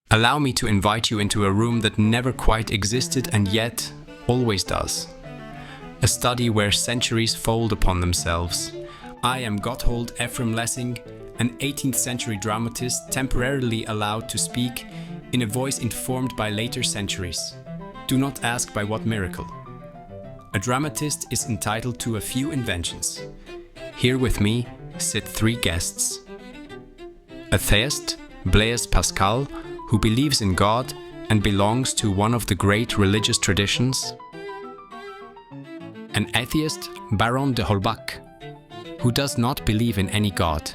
Allow me to invite you into a room that never quite existed and yet always does. A study where centuries fold upon themselves. I am Gotthold Ephraim Lessing, an 18th century dramatist temporarily allowed to speak in a voice informed by later centuries. Do not ask by what miracle. A dramatist is entitled to a few inventions. Here with me sit three guests. A theist, Blaise Pascal, who believes in God and belongs to one of the great religious traditions. An atheist, Baron de Holbach, who does not believe in any God.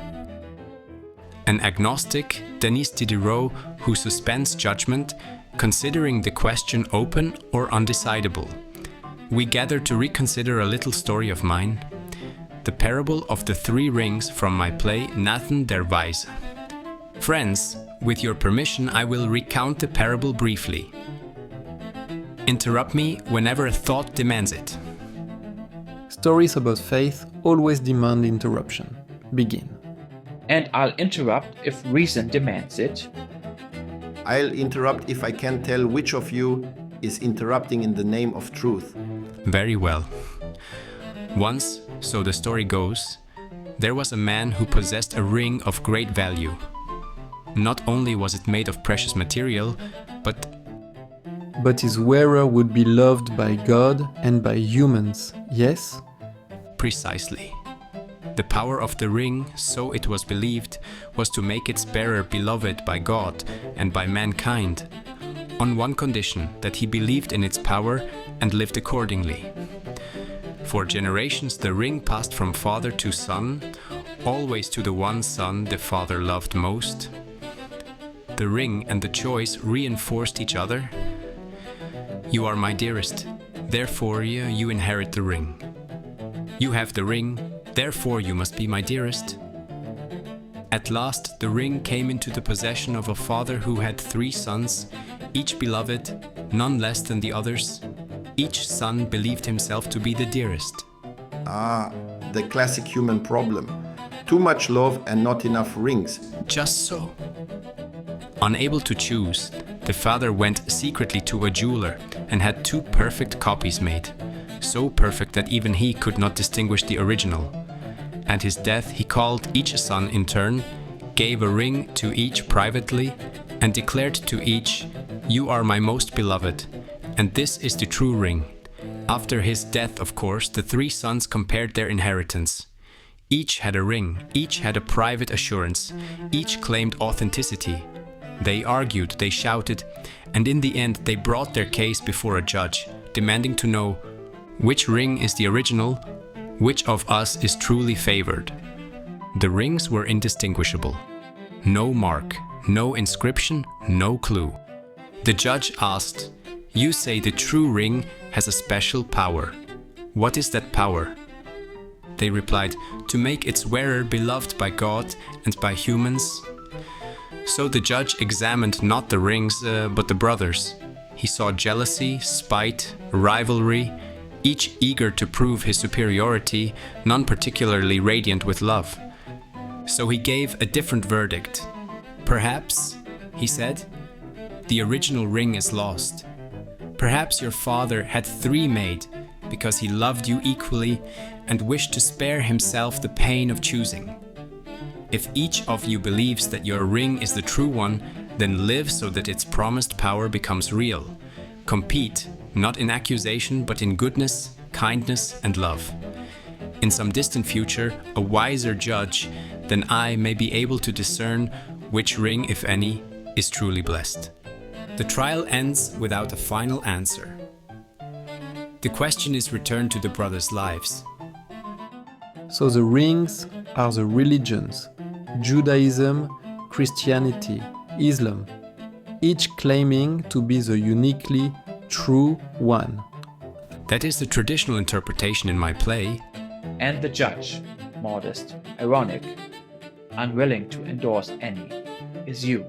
An agnostic, Denis Diderot, who suspends judgment, considering the question open or undecidable. We gather to reconsider a little story of mine, the parable of the three rings from my play Nathan der Weise. Friends, with your permission, I will recount the parable briefly. Interrupt me whenever a thought demands it. Stories about faith always demand interruption. Begin. And I'll interrupt if reason demands it. I'll interrupt if I can tell which of you is interrupting in the name of truth. Very well. Once, so the story goes, there was a man who possessed a ring of great value. Not only was it made of precious material, but his wearer would be loved by God and by humans, yes? Precisely. The power of the ring, so it was believed, was to make its bearer beloved by God and by mankind, on one condition, that he believed in its power and lived accordingly. For generations the ring passed from father to son, always to the one son the father loved most. The ring and the choice reinforced each other. You are my dearest, therefore you inherit the ring. You have the ring, therefore you must be my dearest. At last the ring came into the possession of a father who had three sons, each beloved, none less than the others. Each son believed himself to be the dearest. The classic human problem. Too much love and not enough rings. Just so. Unable to choose, the father went secretly to a jeweler and had two perfect copies made, so perfect that even he could not distinguish the original. At his death he called each son in turn, gave a ring to each privately, and declared to each, "You are my most beloved, and this is the true ring." After his death, of course, the three sons compared their inheritance. Each had a ring, each had a private assurance, each claimed authenticity. They argued, they shouted, and in the end they brought their case before a judge, demanding to know which ring is the original, which of us is truly favored. The rings were indistinguishable. No mark, no inscription, no clue. The judge asked, "You say the true ring has a special power. What is that power?" They replied, "To make its wearer beloved by God and by humans." So the judge examined not the rings, but the brothers. He saw jealousy, spite, rivalry, each eager to prove his superiority, none particularly radiant with love. So he gave a different verdict. "Perhaps," he said, "the original ring is lost. Perhaps your father had three made because he loved you equally and wished to spare himself the pain of choosing. If each of you believes that your ring is the true one, then live so that its promised power becomes real. Compete, not in accusation, but in goodness, kindness, and love. In some distant future, a wiser judge than I may be able to discern which ring, if any, is truly blessed." The trial ends without a final answer. The question is returned to the brothers' lives. So the rings are the religions, Judaism, Christianity, Islam, each claiming to be the uniquely true one. That is the traditional interpretation in my play. And the judge, modest, ironic, unwilling to endorse any, is you.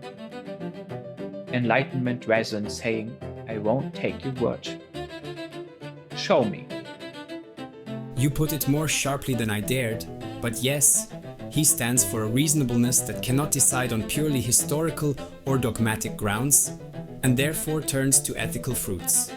Enlightenment resin saying, "I won't take your word. Show me." You put it more sharply than I dared, but yes, he stands for a reasonableness that cannot decide on purely historical or dogmatic grounds, and therefore turns to ethical fruits.